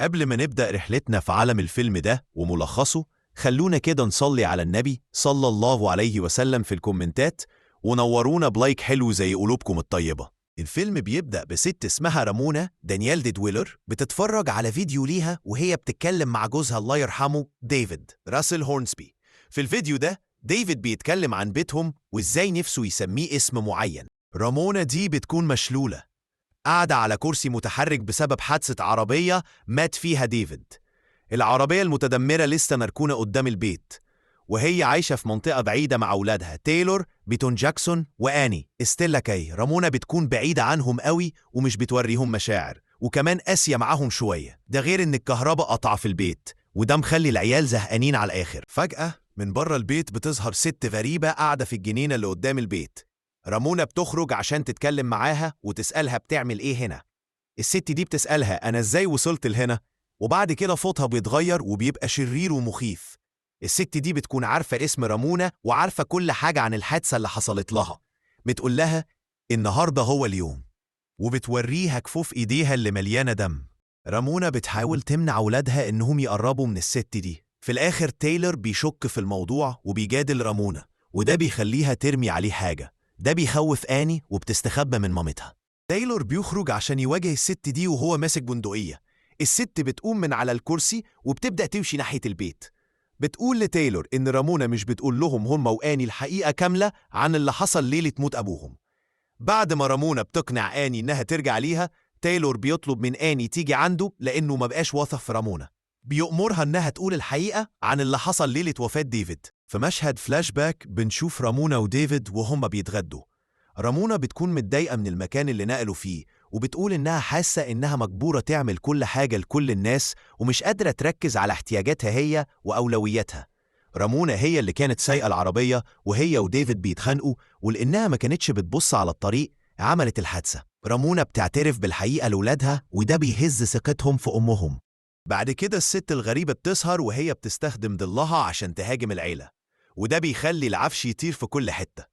قبل ما نبدأ رحلتنا في عالم الفيلم ده وملخصه، خلونا كده نصلي على النبي صلى الله عليه وسلم في الكومنتات، ونورونا بلايك حلو زي قلوبكم الطيبة. الفيلم بيبدأ بست اسمها رامونا دانيال دي دويلر بتتفرج على فيديو ليها وهي بتتكلم مع جوزها الله يرحمه ديفيد راسل هورنسبي. في الفيديو ده ديفيد بيتكلم عن بيتهم وإزاي نفسه يسميه اسم معين. رامونا دي بتكون مشلولة، قاعدة على كرسي متحرك بسبب حادثة عربية مات فيها ديفيد. العربية المتدمرة لسه مركونة قدام البيت، وهي عايشة في منطقة بعيدة مع أولادها تايلور بيتون جاكسون وآني ستيلا كاي. رامونا بتكون بعيدة عنهم قوي ومش بتوريهم مشاعر، وكمان قاسية معاهم شوية. ده غير إن الكهرباء قطع في البيت، وده مخلي العيال زهقانين على الآخر. فجأة من بره البيت بتظهر ست غريبة قاعدة في الجنينة اللي قدام البيت. رامونا بتخرج عشان تتكلم معاها وتسألها بتعمل إيه هنا. الست دي بتسألها أنا إزاي وصلت لهنا، وبعد كده صوتها بيتغير وبيبقى شرير ومخيف. الست دي بتكون عارفة اسم رامونا وعارفة كل حاجة عن الحادثة اللي حصلت لها. بتقول لها النهاردة هو اليوم، وبتوريها كفوف إيديها اللي مليانة دم. رامونا بتحاول تمنع أولادها إنهم يقربوا من الست دي. في الآخر تايلور بيشك في الموضوع وبيجادل رامونا، وده بيخليها ترمي عليه حاجة. ده بيخوف آني وبتستخبى من مامتها. تايلور بيخرج عشان يواجه الست دي وهو ماسك بندقية. الست بتقوم من على الكرسي وبتبدأ تمشي ناحية البيت. بتقول لتايلور إن رامونا مش بتقول لهم هم وآني الحقيقة كاملة عن اللي حصل ليلة موت أبوهم. بعد ما رامونا بتقنع آني إنها ترجع ليها، تايلور بيطلب من آني تيجي عنده لأنه ما بقاش واثق في رامونا. بيأمرها إنها تقول الحقيقة عن اللي حصل ليلة وفاة ديفيد. في مشهد فلاش باك بنشوف رامونا وديفيد وهم بيتغدوا. رامونا بتكون متضايقة من المكان اللي نقلوا فيه، وبتقول إنها حاسة إنها مجبورة تعمل كل حاجة لكل الناس ومش قادرة تركز على احتياجاتها هي وأولوياتها. رامونا هي اللي كانت سايقة العربية وهي وديفيد بيتخانقوا، ولأنها ما كانتش بتبص على الطريق عملت الحادثة. رامونا بتعترف بالحقيقة لولادها، وده بيهز ثقتهم في أمهم. بعد كده الست الغريبة بتسهر وهي بتستخدم ضلها عشان تهاجم العيلة، وده بيخلي العفش يطير في كل حتة.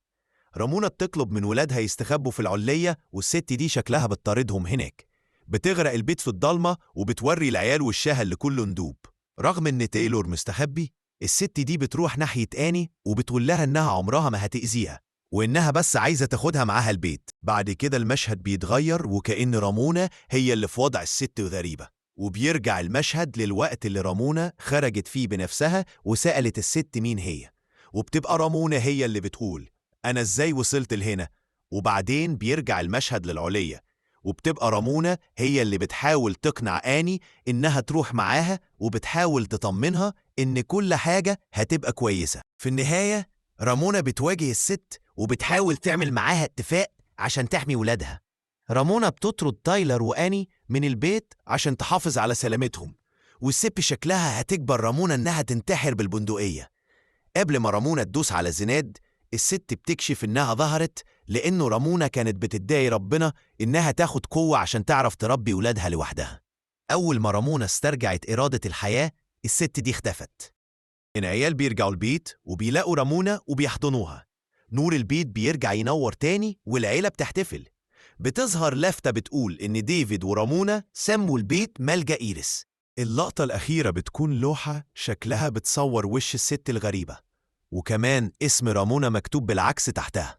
رامونا بتطلب من ولادها يستخبوا في العلية، والست دي شكلها بتطاردهم هناك. بتغرق البيت في الضلمة وبتوري العيال وشها اللي كله ندوب. رغم ان تايلور مستخبي، الست دي بتروح ناحية آني وبتقول لها انها عمرها ما هتأذيها، وانها بس عايزة تاخدها معاها البيت. بعد كده المشهد بيتغير وكأن رامونا هي اللي في وضع الست الغريبة، وبيرجع المشهد للوقت اللي رامونا خرجت فيه بنفسها وسألت الست مين هي، وبتبقى رامونا هي اللي بتقول أنا إزاي وصلت لهنا. وبعدين بيرجع المشهد للعلية، وبتبقى رامونا هي اللي بتحاول تقنع آني إنها تروح معاها، وبتحاول تطمنها إن كل حاجة هتبقى كويسة. في النهاية رامونا بتواجه الست وبتحاول تعمل معاها اتفاق عشان تحمي ولادها. رامونا بتطرد تايلر وآني من البيت عشان تحافظ على سلامتهم، والست شكلها هتجبر رامونا إنها تنتحر بالبندقية. قبل ما رامونا تدوس على الزناد، الست بتكشف إنها ظهرت لأنه رامونا كانت بتدعي ربنا إنها تاخد قوة عشان تعرف تربي ولادها لوحدها. أول ما رامونا استرجعت إرادة الحياة، الست دي اختفت. العيال بيرجعوا البيت وبيلاقوا رامونا وبيحضنوها. نور البيت بيرجع ينور تاني والعيلة بتحتفل. بتظهر لافتة بتقول إن ديفيد ورامونا سموا البيت ملجأ إيريس. اللقطة الأخيرة بتكون لوحة شكلها بتصور وش الست الغريبة، وكمان اسم رامونا مكتوب بالعكس تحتها.